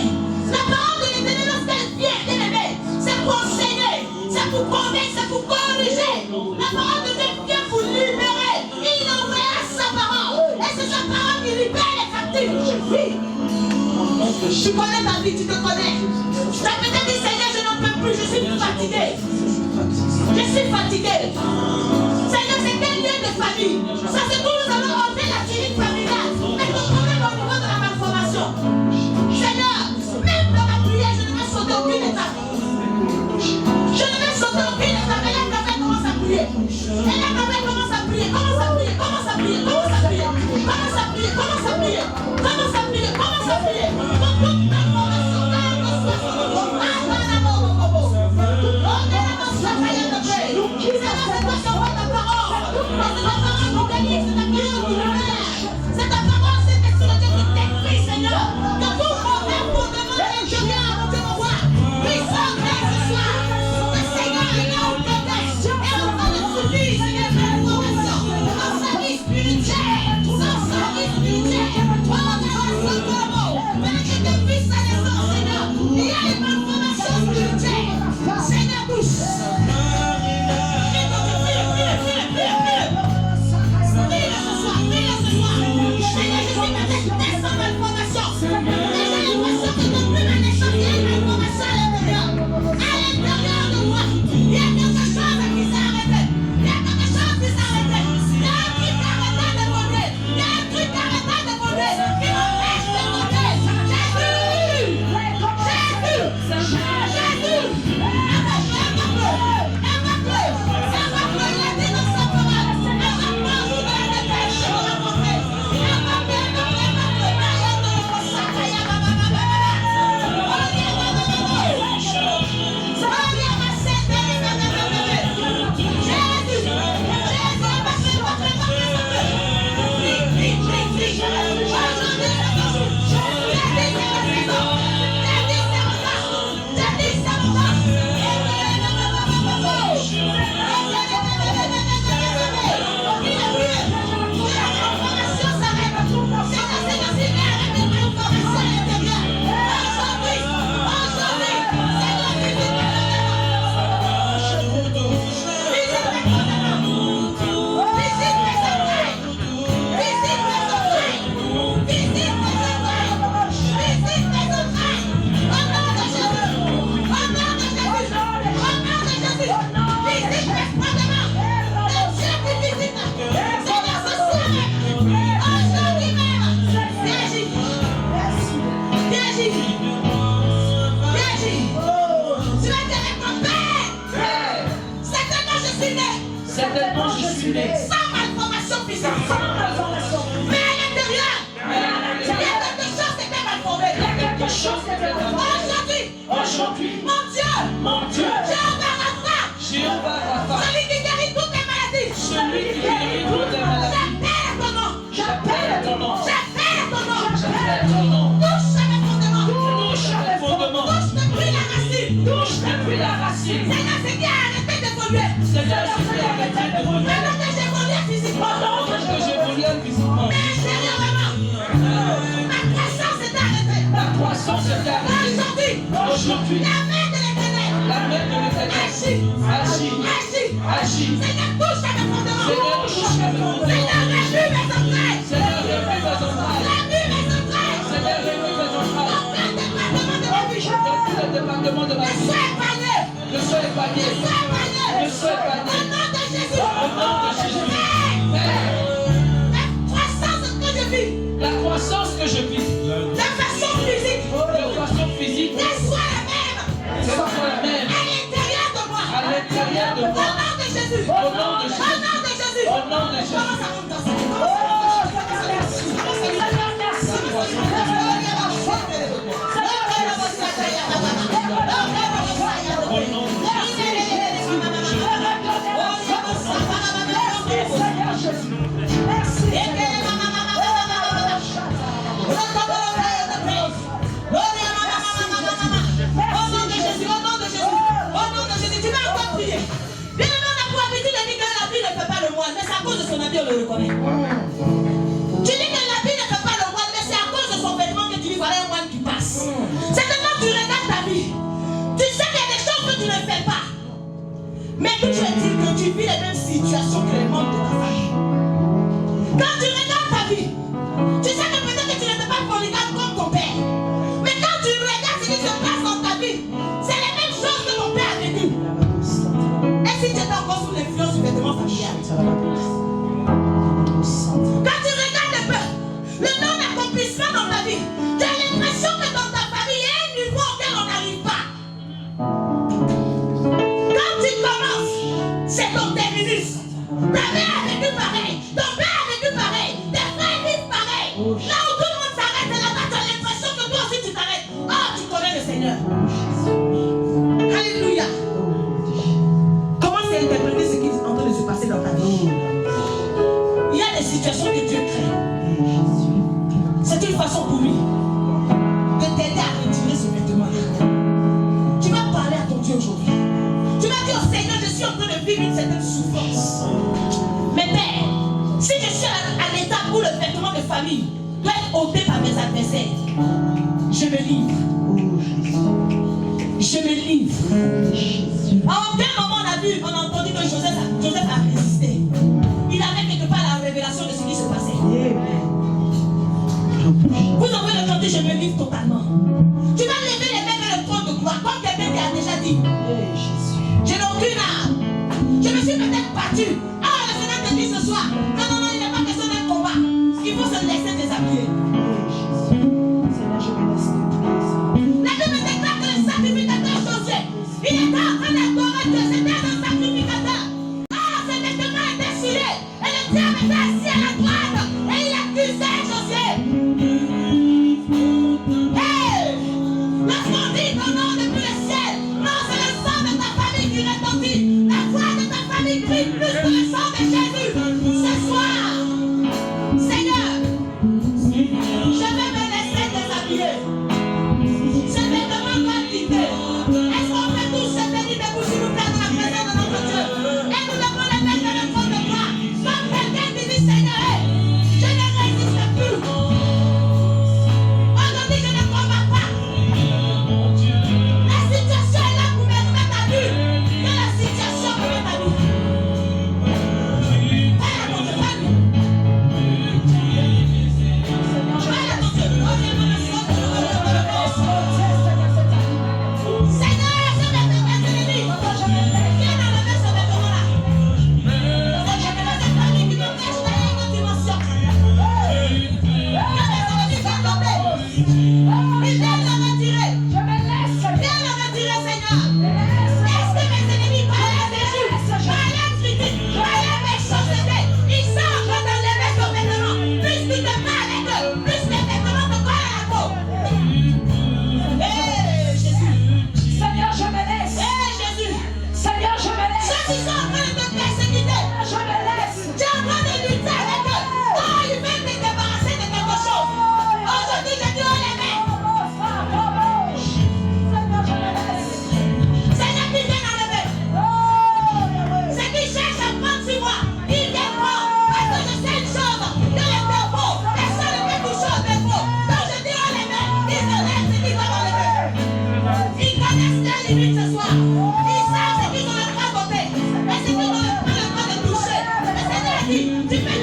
La parole de l'Éternel, lorsqu'elle vient, bien aimée, c'est pour enseigner, c'est pour convaincre, c'est pour corriger. La parole de Dieu vient pour libérer. Il envoie sa parole. Et c'est sa parole qui libère les captifs. Oui. Tu connais ta vie, tu te connais. Tu as peut-être dit Seigneur, je n'en peux plus, je suis fatigué. Je suis fatigué. Seigneur, c'est quel lien de famille? Ça c'est tout, nous allons enlever la tyrine familiale. Mais ton problème au niveau de la malformation. Seigneur, même dans la prière, je ne vais sauter aucune étape. Je ne vais sauter aucune étape. Et là, Gabriel commence à prier. Et là, Gabriel commence à prier. Commence à prier, commence à prier, commence à prier. Commence à prier, commence à prier. Commence à prier, commence à prier. Pour toute malformation, quelle que soit son origine. Ah, non, non, non, non, non, non. On est là dans sa prière de paix. Seigneur, c'est toi qui envoie ta Sans malformation physique. Mais à l'intérieur, il y a quelque chose qui était malformé. Aujourd'hui, mon Dieu, Jéhovah Rapha, celui qui guérit toutes les maladies. J'appelle à ton nom. Touche à mes fondements. Touche depuis la racine. Seigneur, c'est qui a arrêté d'évoluer. Maintenant que j'évolue physiquement. Mais intérieurement, ma croissance est arrêtée. Aujourd'hui, la main de l'Éternel agit. Seigneur, touche à mes fondements. Seigneur, remue mes entrailles. Le département de ma vie. Le soin épargné. Au nom de Jésus. La croissance que je vis. La façon physique. Qu'elle soit la même. À l'intérieur de moi. Au nom de Jésus. On le reconnaît. Tu dis que l'habit ne fait pas le moine, mais c'est à cause de son vêtement que tu dis voilà un moine qui passe. C'est que quand tu regardes ta vie, tu sais qu'il y a des choses que tu ne fais pas. Mais que tu as dit que tu vis les mêmes situations que les membres de ta famille. Quand tu regardes ta vie, tu sais que peut-être que tu n'étais pas polygame comme ton père. Mais quand tu regardes ce qui se passe dans ta vie, c'est les mêmes choses que ton père a vécu. Et si tu étais encore sous l'influence du vêtement familial? Quand tu regardes un peu le nom d'accomplissement dans ta vie, tu as l'impression que dans ta famille, il y a un niveau auquel on n'arrive pas. Quand tu commences, c'est ton terminus. Ta mère a vécu pareil, ton père a vécu pareil, tes frères vivent pareil. Là où tout le monde s'arrête, là-bas, tu as l'impression que toi aussi tu t'arrêtes. Oh, tu connais le Seigneur. Alléluia. Comment c'est interpréter ce qui est en train de se passer dans ta vie? Il y a des situations que Dieu crée. C'est une façon pour lui de t'aider à retirer ce vêtement. Tu vas parler à ton Dieu aujourd'hui. Tu vas dire au Seigneur, je suis en train de vivre une certaine souffrance. Mais Père, si je suis à l'étape où le vêtement de famille doit être ôté par mes adversaires, je me livre. À aucun moment on a entendu que Joseph a résisté. Il avait quelque part la révélation de ce qui se passait. Vous envoyez le chanter, je me livre totalement. Tu vas lever les mains vers le trône de gloire, comme quelqu'un qui a déjà dit. Je n'ai aucune âme. Je me suis peut-être battue. Ah, le Seigneur te dit ce soir. Non, il n'est pas question d'un combat. Il faut se laisser déshabiller. La Bible déclare que le sacrificateur Josué, il était en train d'adorer Dieu. C'était un sacrificateur. Ses vêtements étaient souillés. Et le diable était assis à la droite. Et il accusait Josué. Hey! Lorsqu'on dit ton nom depuis le ciel, non, c'est le sang de ta famille qui retentit. La foi de ta famille brille plus que le sang de Jésus. Ce soir, Seigneur, je vais me laisser déshabiller. Ce vêtement doit quitter. Est-ce qu'on peut tous se bénir debout, s'il vous plaît, dans la présence de notre Dieu? Et nous devons le mettre dans le trône de gloire. Comme quelqu'un qui dit, Seigneur,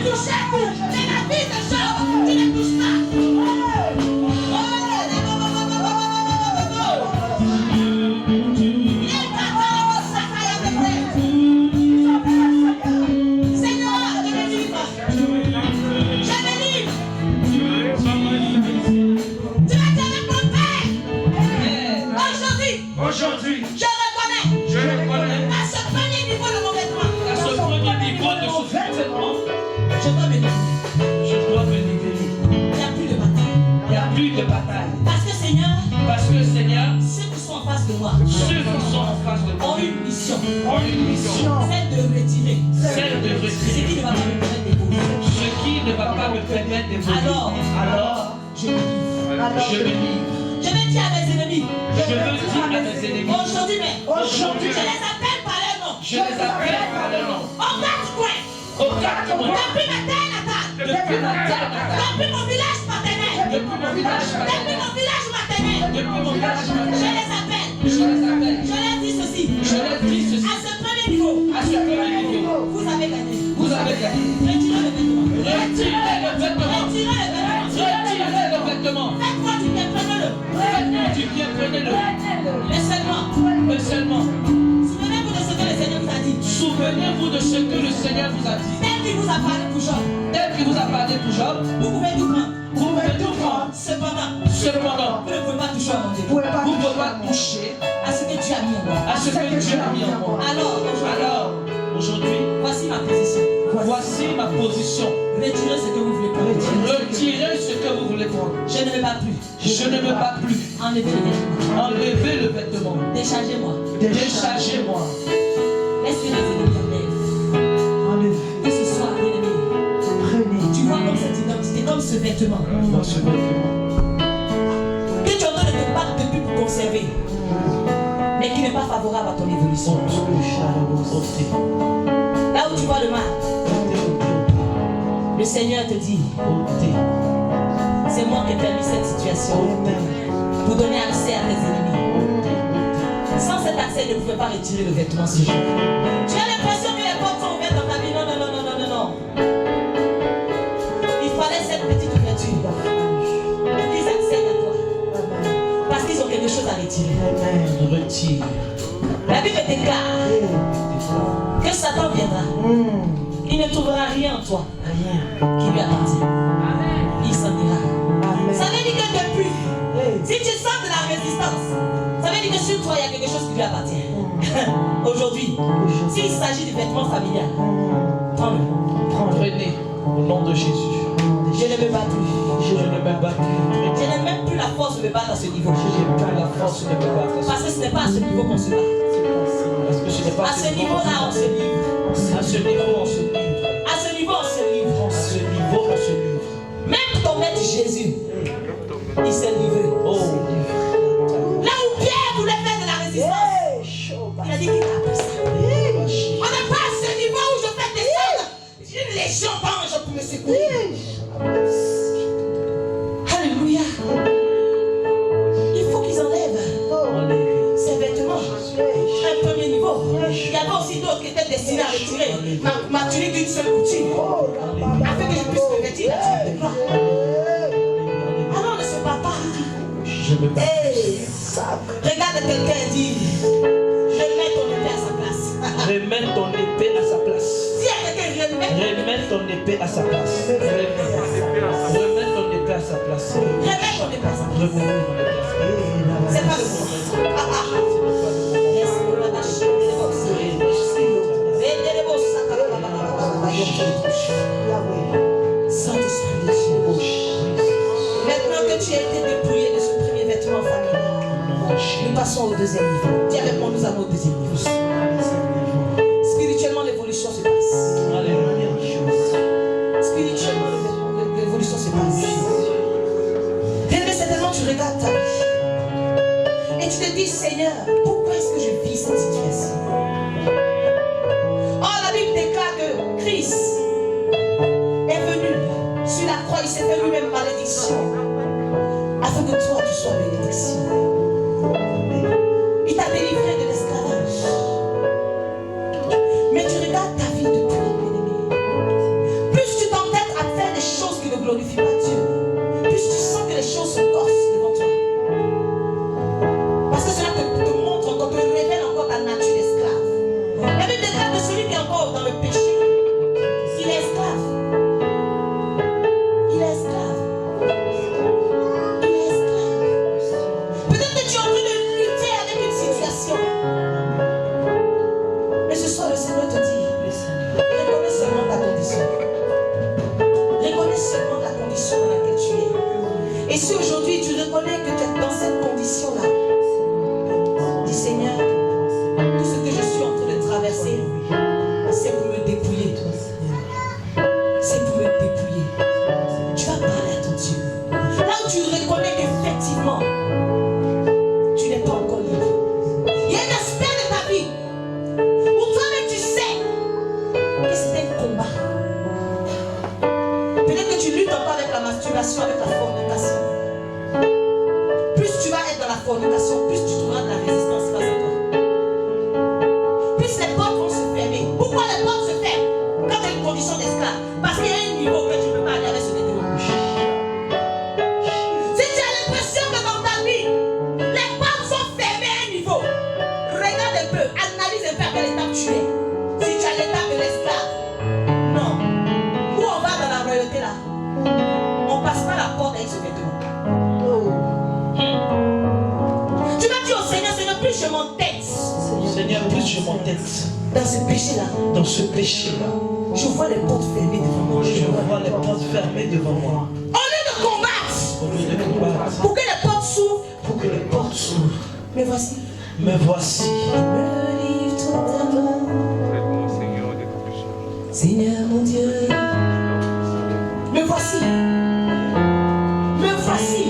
touché tout. Mais la vie de Job, tu ne touches pas. Aujourd'hui, je reconnais à ce premier niveau de mon vêtement, je dois me lever. Il n'y a plus de bataille. Parce que Seigneur, ceux qui sont en face de moi ont une mission. Celle de retirer ce qui ne va pas me permettre d'évoluer. Alors, je me livre. Je veux dire à mes ennemis. Aujourd'hui, je les appelle par leur nom. Au quatre coins. Depuis ma terre natale. Depuis mon village paternel. Depuis mon village maternel. Je les appelle. Je leur dis ceci. À ce premier niveau. Vous avez gagné. Retirez le vêtement. Faites-moi du bien, prenez-le. Mais seulement. Souvenez-vous de ce que le Seigneur vous a dit. Tel qu'il vous a parlé pour Job. Vous pouvez tout prendre. Cependant, vous ne pouvez pas toucher à mon Dieu. Vous ne pouvez pas toucher à ce que Dieu a mis en moi. Alors, aujourd'hui, voici ma position. Retirez ce que vous voulez prendre. Je ne me bats plus. Enlevez le vêtement. Déchargez-moi. Laissez les ennemis enlèvent. Et ce soir, bien-aimé, tu vois comme cette identité, comme ce vêtement. Que tu es en train de te battre depuis pour conserver, mais qui n'est pas favorable à ton évolution. Là où tu vois le mal, le Seigneur te dit, c'est moi qui ai permis cette situation pour donner accès à tes ennemis. Sans cet accès, il ne pouvait pas retirer le vêtement ce jour. Tu as l'impression que les portes sont ouvertes dans ta vie. Non. Il fallait cette petite ouverture pour qu'ils accèdent à toi. Parce qu'ils ont quelque chose à retirer. La Bible déclare que Satan viendra. Il ne trouvera rien en toi qui lui appartient. Il s'en ira. Ça veut dire que depuis, si tu sens de la résistance, ça veut dire que sur toi il y a quelque chose qui lui appartient. Aujourd'hui, s'il s'agit du vêtement familial, prends-le. Prenez au nom de Jésus. Je ne me bats plus. Je n'ai même plus la force de me battre à ce niveau. Parce que ce n'est pas à ce niveau qu'on se bat. À ce niveau-là, on se livre. À ce niveau, on se livre. Même ton maître Jésus, il s'est livré. Là où Pierre voulait faire de la résistance, il a dit qu'il a appris ça. On n'est pas à ce niveau où je fais descendre une légion d'anges pour me secourir. Alléluia. Il faut qu'ils enlèvent ces vêtements. Un premier niveau. Il y avait aussi d'autres qui étaient destinés à retirer ma tunique d'une seule couture, afin que je puisse me vêtir la tunique de gloire. Alors ne se bat pas. Regarde quelqu'un et dis, remets ton épée à sa place. Remets ton épée à sa place. Dis à quelqu'un, Remets ton épée à sa place. Remets ton épée à sa place. remets ton épée à sa place. C'est pas le moment. Maintenant que tu as été dépouillé de ce premier vêtement familial, nous passons au deuxième niveau. Dis avec moi, nous allons au deuxième niveau. Spirituellement, l'évolution se passe. Spirituellement, l'évolution se passe. Bien-aimé, certainement tu regardes ta vie et tu te dis, Seigneur, pourquoi est-ce que je vis cette situation? Oh, la Bible déclare que Christ est venu sur la croix, il s'est fait lui-même malédiction, afin que toi tu sois bénédiction. Il t'a délivré de l'esclavage. Mais tu regardes ta vie depuis, bien-aimé. Plus tu t'en Et si aujourd'hui tu reconnais que tu es dans cette condition-là, dis Seigneur, tout ce que je suis en train de traverser, c'est pour me dépouiller. C'est pour me dépouiller. Tu vas parler à ton Dieu. Là où tu reconnais qu'effectivement, tu n'es pas encore libre. Il y a un aspect de ta vie où toi-même tu sais que c'est un combat. Peut-être que tu luttes encore avec la masturbation, avec la fornication. Plus tu vas être dans la fornication, plus tu trouveras de la résistance face à toi. Plus les portes vont se fermer. Pourquoi les portes se ferment quand tu as une condition d'esclave? Parce qu'il y a un niveau que tu ne peux pas aller avec ce détenu. Si tu as l'impression que dans ta vie, les portes sont fermées à un niveau, regarde un peu, analyse un peu à quelle étape tu es. Si tu as l'étape de l'esclave, non. Où on va dans la royauté là, on ne passe pas la porte avec ce vêtement. Tu vas dire au Seigneur, Seigneur, plus je m'entête. Seigneur, plus je m'entête Dans ce péché-là, dans ce péché-là, je vois les portes fermées devant moi. je vois les portes fermées devant moi. Au lieu de combattre, Au lieu de combattre, pour que les portes s'ouvrent, pour que les portes s'ouvrent, me voici. me voici. Me livre totalement. Faites-moi, Seigneur, de ton péché. Seigneur mon Dieu, me voici. Me voici.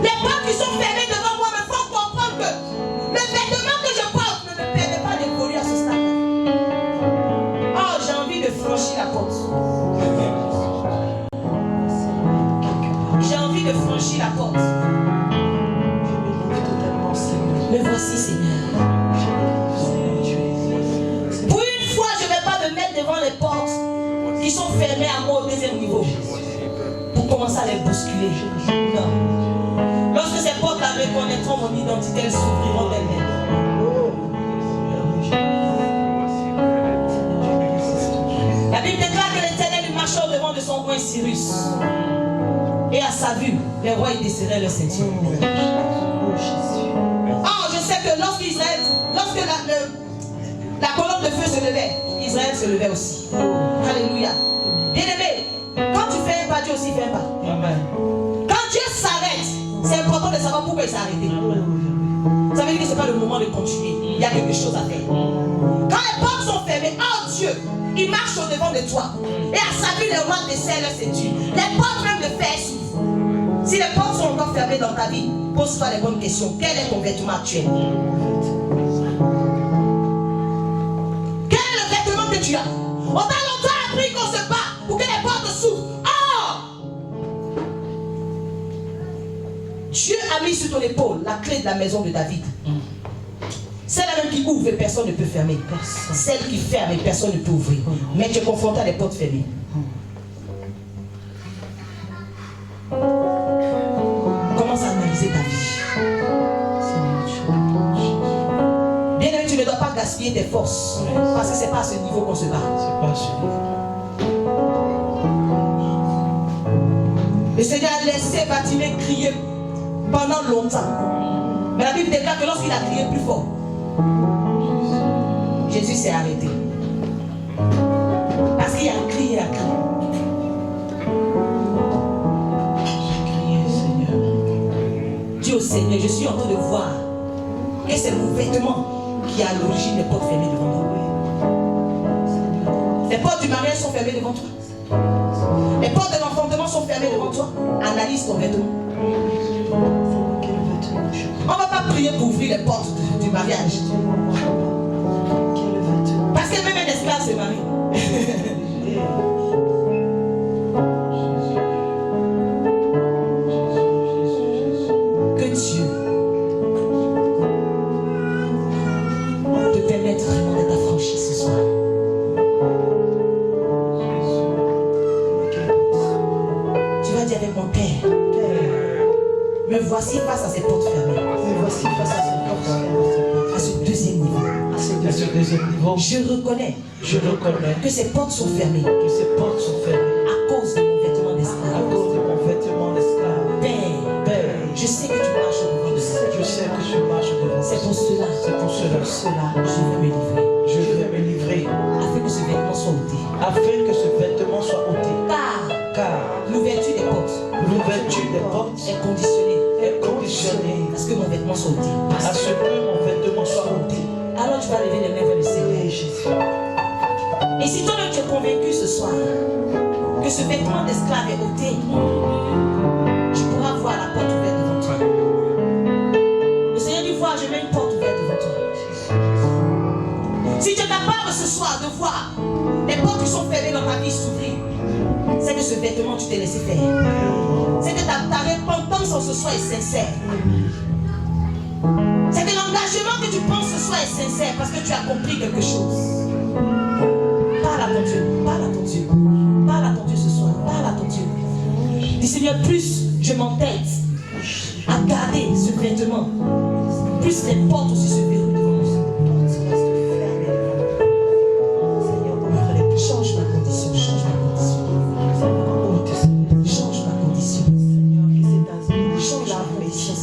Les portes qui sont fermées devant moi me font comprendre que le vêtement que je porte ne me permet pas d'évoluer à ce stade. Oh, j'ai envie de franchir la porte. J'ai envie de franchir la porte. Me voici, Seigneur. Pour une fois, je ne vais pas me mettre devant les portes qui sont fermées à moi au deuxième niveau pour commencer à les bousculer. Non. Lorsque ces portes reconnaîtront mon identité, elles s'ouvriront d'elles-mêmes. La Bible déclare que l'Éternel marchait au devant de son roi Cyrus. Et à sa vue, les rois y desserraient leur ceinture. Oh, je sais que lorsque la colonne de feu se levait, Israël se levait aussi. Alléluia. Bien-aimé, quand tu fais un pas, Dieu aussi fait un pas. Amen. Quand Dieu s'arrête, c'est important de savoir pourquoi il s'est arrêté. Ça veut dire que ce n'est pas le moment de continuer. Il y a quelque chose à faire. Quand les portes sont fermées, oh Dieu, il marche au devant de toi. Et à sa vue, les rois desserrent leur ceinture. Les portes même le font s'ouvrent. Si les portes sont encore fermées dans ta vie, pose-toi les bonnes questions. Quel est ton vêtement actuel? Quel est le vêtement que tu as? On t'a longtemps appris qu'on se bat pour que les portes s'ouvrent. Oh! Dieu a mis sur ton épaule la clé de la maison de David. Celle-là même qui ouvre et personne ne peut fermer. Celle qui ferme et personne ne peut ouvrir. Mais tu es confronté à des portes fermées. Commence à analyser ta vie. Bien aimé, tu ne dois pas gaspiller tes forces. Parce que ce n'est pas à ce niveau qu'on se bat. C'est pas celui. Le Seigneur a laissé Bartimée crier pendant longtemps. Mais la Bible déclare que lorsqu'il a crié plus fort, Jésus s'est arrêté. Parce qu'il a crié à crier. Dis au Seigneur, je suis en train de voir que c'est mon vêtement qui est à l'origine des portes fermées devant toi. Les portes du mariage sont fermées devant toi. Les portes de l'enfantement sont fermées devant toi. Analyse ton vêtement. On ne va pas prier pour ouvrir les portes du mariage. Parce que même un esclave se marie. Que Dieu te permette vraiment d'être affranchi ce soir. Tu vas dire avec mon Père, me voici face à ces portes fermées. Me voici face à cette porte fermée. À ce deuxième niveau. À ce deuxième niveau, Je reconnais que ces portes sont fermées que ces portes sont fermées à cause de mon vêtement à d'esclave. cause de mon vêtement d'esclave. Père, je sais que tu marches devant Je moi. sais que je marche devant C'est toi. pour cela, C'est pour cela. je veux me livrer. Je vais me livrer Afin que ce vêtement soit ôté. afin que ce vêtement soit ôté. Car Car l'ouverture des portes l'ouverture des portes est conditionné est conditionné à ce que mon vêtement soit ôté. à ce que mon vêtement soit ôté. Alors tu vas lever les mains vers le Seigneur. Oui, Jésus. Et si toi tu es convaincu ce soir que ce vêtement d'esclave est ôté, tu pourras voir la porte ouverte devant toi. Le Seigneur dit voir, je mets une porte ouverte devant toi. Si tu es capable ce soir de voir les portes qui sont fermées dans ta vie s'ouvrir, c'est que ce vêtement tu t'es laissé faire. C'est que ta repentance en ce soir est sincère. C'est que l'engagement que tu penses ce soir est sincère parce que tu as compris quelque chose. Parle à ton Dieu, parle à ton Dieu, parle à ton Dieu ce soir, parle à ton Dieu. Dis Seigneur, plus je m'entête à garder ce vêtement, plus les portes aussi se verrouillent devant nous. Change ma condition, change ma condition. Change ma condition. Change la condition,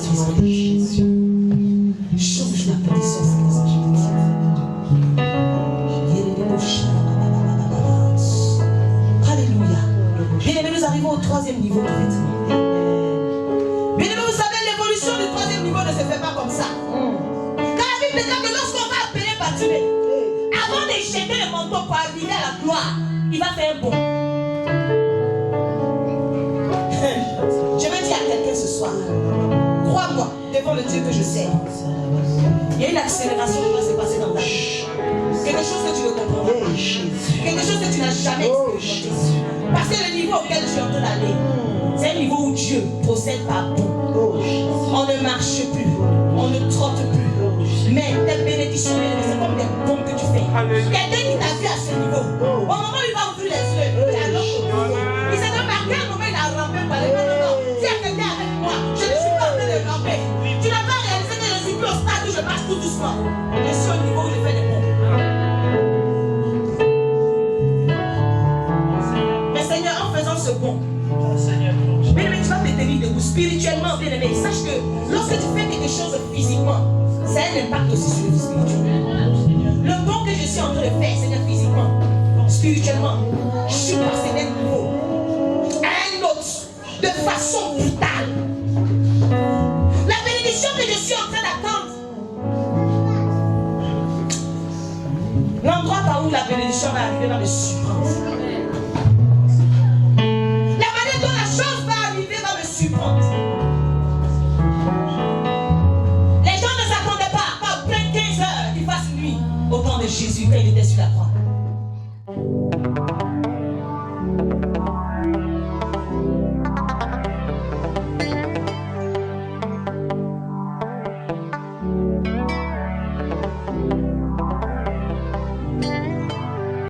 change la condition, Alléluia. Bien-aimés, nous arrivons au troisième niveau de vêtement. Bien-aimés, vous savez, l'évolution du troisième niveau ne se fait pas comme ça. Car la Bible déclare que lorsqu'on va appeler Bartimée, avant de jeter le manteau pour arriver à la gloire, il va faire un bond. Je veux dire à quelqu'un ce soir, crois-moi, devant le Dieu que je sais, il y a une accélération qui va se passer dans ta vie. Quelque chose que tu ne comprends pas. Quelque chose que tu n'as jamais expérimenté. Parce que le niveau auquel tu es en train d'aller, c'est un niveau où Dieu procède par bond. On ne marche plus, on ne trotte plus. Mais tes bénédictions, c'est comme des bombes que tu fais. Quelqu'un qui t'a vu à ce niveau, au moment où il va ouvrir les yeux, il a l'autre côté. Il s'est dit, mais à quel moment il a rampé par les mains? Non, si il y a quelqu'un avec moi, je ne suis pas en train de ramper. Tu n'as pas réalisé que je suis plus au stade où je marche tout doucement. Je suis au niveau où je fais des bombes. Mais Seigneur, en faisant ce bond, bien-aimé, tu vas te tenir debout spirituellement, bien-aimé. Sache que lorsque tu fais quelque chose physiquement, ça a un impact aussi sur le spirituel. Le bon que je suis en train de faire, Seigneur, physiquement, spirituellement, je suis passé d'un niveau à un autre, de façon brutale. La bénédiction que je suis en train d'attendre, l'endroit par où la bénédiction va arriver va me surprendre.